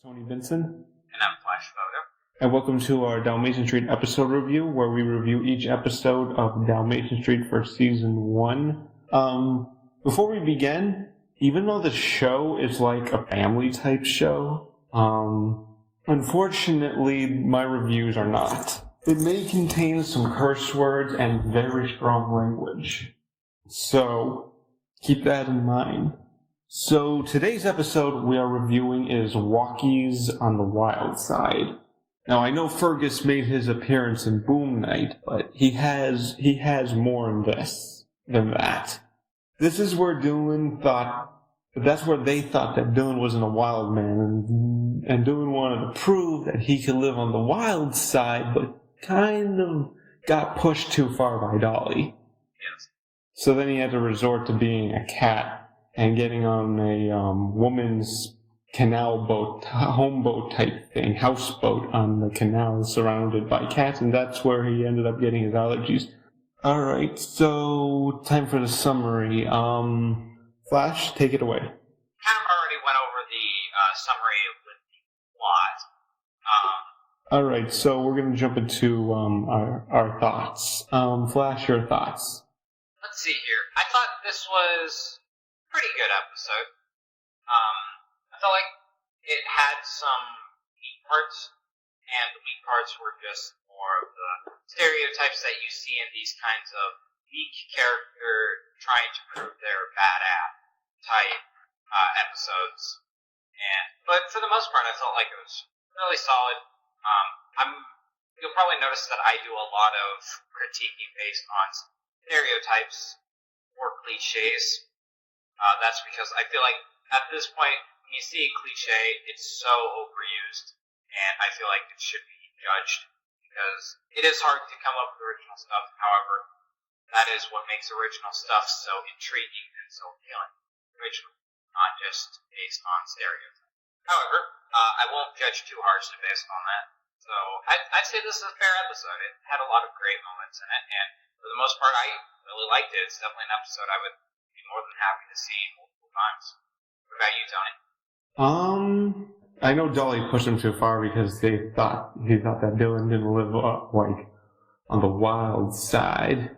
Tony Vincent, And I'm Flash Photo. and welcome to our Dalmatian Street episode review, where we review each episode of Dalmatian Street for Season 1. Before we begin, even though the show is like a family-type show, unfortunately, my reviews are not. It may contain some curse words and very strong language, so keep that in mind. So today's episode we are reviewing is Walkies on the Wild Side. Now I know Fergus made his appearance in Boom Night, but he has more in this than that. This is where that's where they thought that Dylan wasn't a wild man, and Dylan wanted to prove that he could live on the wild side, but kind of got pushed too far by Dolly. Yes. So then he had to resort to being a cat and getting on a woman's canal boat, homeboat type thing, houseboat on the canal surrounded by cats, and that's where he ended up getting his allergies. Alright, so time for the summary. Flash, take it away. Kind of already went over the summary with the plot. Alright, so we're going to jump into our thoughts. Flash, your thoughts. Let's see here. I thought this was a pretty good episode. I felt like it had some weak parts, and the weak parts were just more of the stereotypes that you see in these kinds of weak character trying to prove they're badass type episodes. But for the most part, I felt like it was really solid. You'll probably notice that I do a lot of critiquing based on stereotypes or cliches. That's because I feel like at this point, when you see a cliche, it's so overused, and I feel like it should be judged, because it is hard to come up with original stuff. However, that is what makes original stuff so intriguing and so appealing. Original, not just based on stereotypes. However, I won't judge too harshly based on that. So I'd say this is a fair episode. It had a lot of great moments in it, and for the most part, I really liked it. It's definitely an episode I would be more than happy to see multiple times. What about you, Tony? I know Dolly pushed him too far because he thought that Dylan didn't live like on the wild side.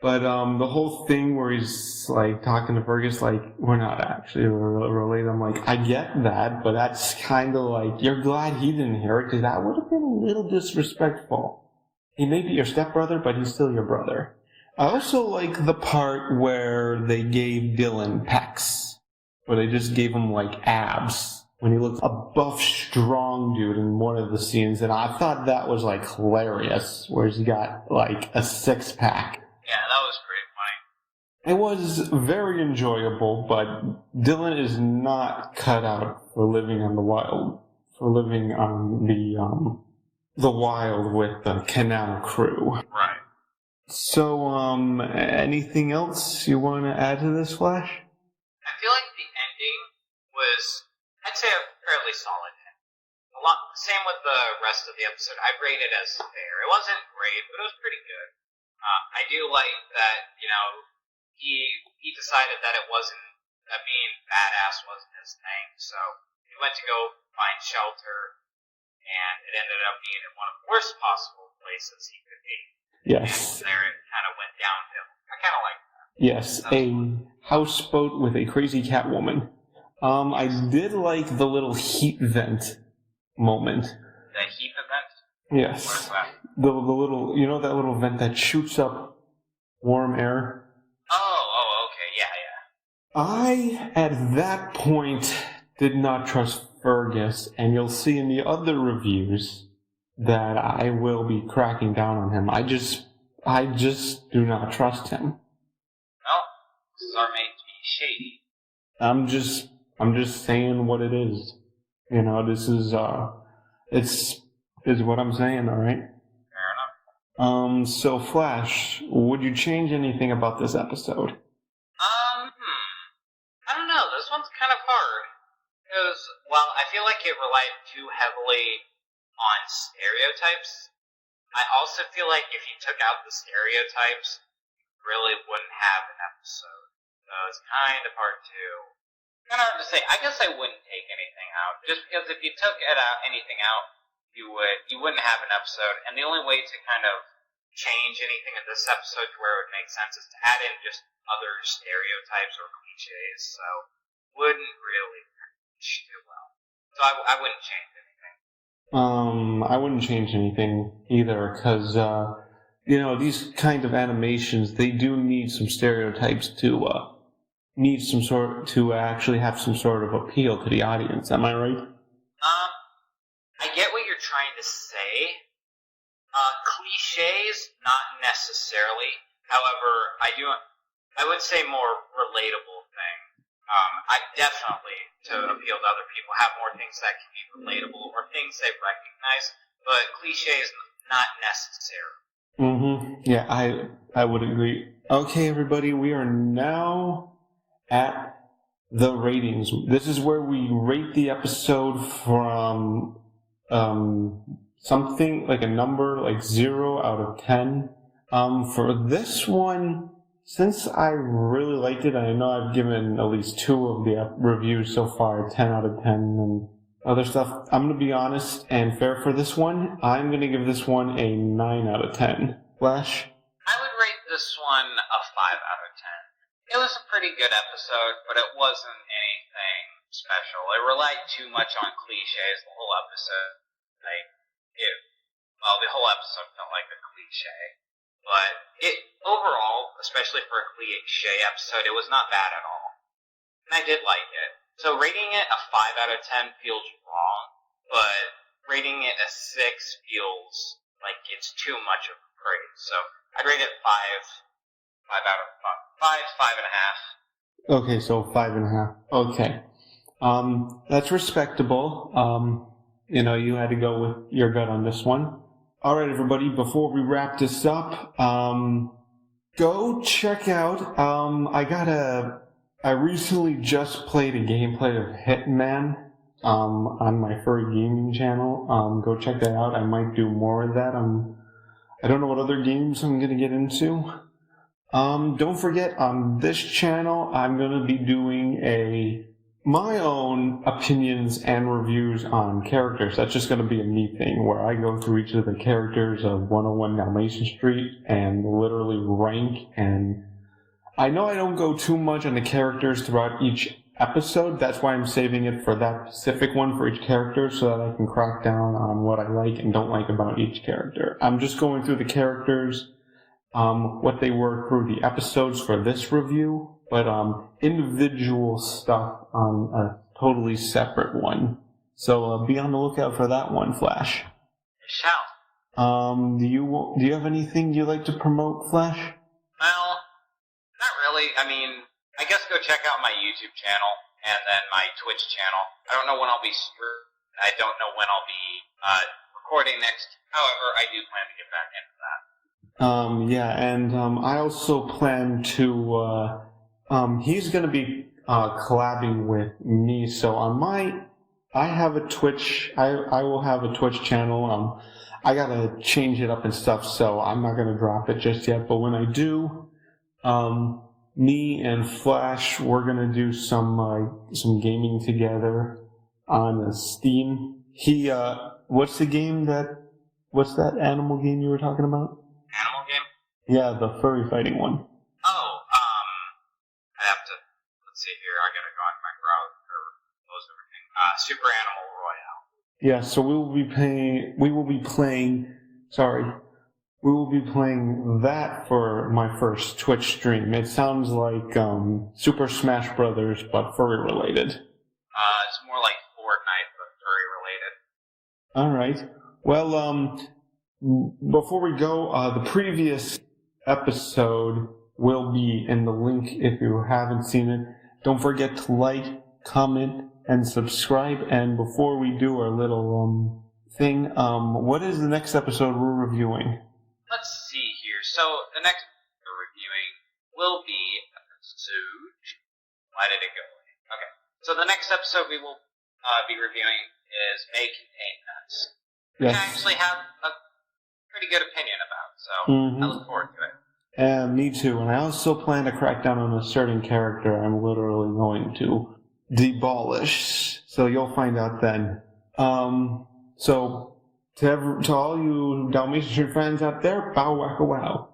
But the whole thing where he's like talking to Fergus like we're not actually related. I'm like, I get that, but that's kind of like you're glad he didn't hear it because that would have been a little disrespectful. He may be your stepbrother, but he's still your brother. I also like the part where they gave Dylan pecs, where they just gave him like abs. When he looked a buff, strong dude in one of the scenes, and I thought that was like hilarious, where he got like a 6-pack. Yeah, that was pretty funny. It was very enjoyable, but Dylan is not cut out for living on the wild, the wild with the canal crew. Right. So, anything else you want to add to this, Flash? I feel like the ending was, I'd say, a fairly solid ending. Same with the rest of the episode. I'd rate it as fair. It wasn't great, but it was pretty good. I do like that, he decided that that being badass wasn't his thing, so he went to go find shelter, and it ended up being in one of the worst possible places he could be. Yes. And there it kind of went downhill. I kind of like that. Yes, a houseboat with a crazy cat woman. I did like the little heat vent moment. The heat event? Yes. What is that? The little, that little vent that shoots up warm air? Oh, okay, yeah. I, at that point, did not trust Fergus, and you'll see in the other reviews that I will be cracking down on him. I just do not trust him. Well, this is our mate to be shady. I'm just saying what it is. This is what I'm saying, alright? Fair enough. So Flash, would you change anything about this episode? I don't know, this one's kind of hard. Because, well, I feel like it relied too heavily on stereotypes. I also feel like if you took out the stereotypes, you really wouldn't have an episode. So it's kind of hard to Kind of hard to say. I guess I wouldn't take anything out, just because if you took anything out, you wouldn't have an episode. And the only way to kind of change anything in this episode to where it would make sense is to add in just other stereotypes or cliches. So wouldn't really do well. So I wouldn't change anything. I wouldn't change anything either, because these kind of animations, they do need some stereotypes to actually have some sort of appeal to the audience. Am I right? I get what you're trying to say. Cliches, not necessarily. However, I would say more relatable thing. I definitely, to appeal to other people, have more things that can be relatable or things they recognize, but cliches, not necessary. Mm-hmm. Yeah, I would agree. Okay, everybody, we are now at the ratings. This is where we rate the episode from something like a number like 0 out of 10. For this one, since I really liked it, I know I've given at least 2 of the reviews so far 10 out of 10 and other stuff. I'm going to be honest and fair for this one. I'm going to give this one a 9 out of 10. Flash? I would rate this one a 5 out of 10. It was a pretty good episode, but it wasn't anything special. It relied too much on cliches the whole episode. The whole episode felt like a cliche. But overall, especially for a cliche episode, it was not bad at all. And I did like it. So rating it a 5 out of 10 feels wrong, but rating it a 6 feels like it's too much of a praise. So I'd rate it 5 out of 5.5. Okay, so 5.5. Okay. That's respectable. You had to go with your gut on this one. Alright, everybody, before we wrap this up, go check out, I recently just played a gameplay of Hitman, on my furry gaming channel. Go check that out. I might do more of that. I don't know what other games I'm gonna get into. Don't forget, on this channel, I'm gonna be doing my own opinions and reviews on characters. That's just going to be a me thing, where I go through each of the characters of 101 Dalmatian Street and literally rank. And I know I don't go too much on the characters throughout each episode. That's why I'm saving it for that specific one for each character, so that I can crack down on what I like and don't like about each character. I'm just going through the characters, what they were through the episodes for this review, but individual stuff on a totally separate one. So be on the lookout for that one, Flash. I shall. Do you have anything you'd like to promote, Flash? Well, not really. I mean, I guess go check out my YouTube channel and then my Twitch channel. I don't know when I'll be I don't know when I'll be recording next. However, I do plan to get back into that. I also plan to he's going to be collabing with me, so I have a Twitch, I will have a Twitch channel. I gotta change it up and stuff, so I'm not gonna drop it just yet, but when I do, me and Flash, we're gonna do some gaming together on Steam. What's that animal game you were talking about? Animal game? Yeah, the furry fighting one. See here, I gotta go on my browser or close everything. Super Animal Royale. Yeah, so we will be playing that for my first Twitch stream. It sounds like Super Smash Brothers, but furry related. It's more like Fortnite, but furry related. Alright. Well, before we go, the previous episode will be in the link if you haven't seen it. Don't forget to like, comment, and subscribe. And before we do our little thing, what is the next episode we're reviewing? Let's see here. So the next we're reviewing will be episode. Why did it go away? Okay. So the next episode we will be reviewing is May Contain Nuts. Which I actually have a pretty good opinion about. So I look forward to it. Me too, and I also plan to crack down on a certain character I'm literally going to demolished. So you'll find out then. So to all you Dalmatian fans out there, bow wacka wow.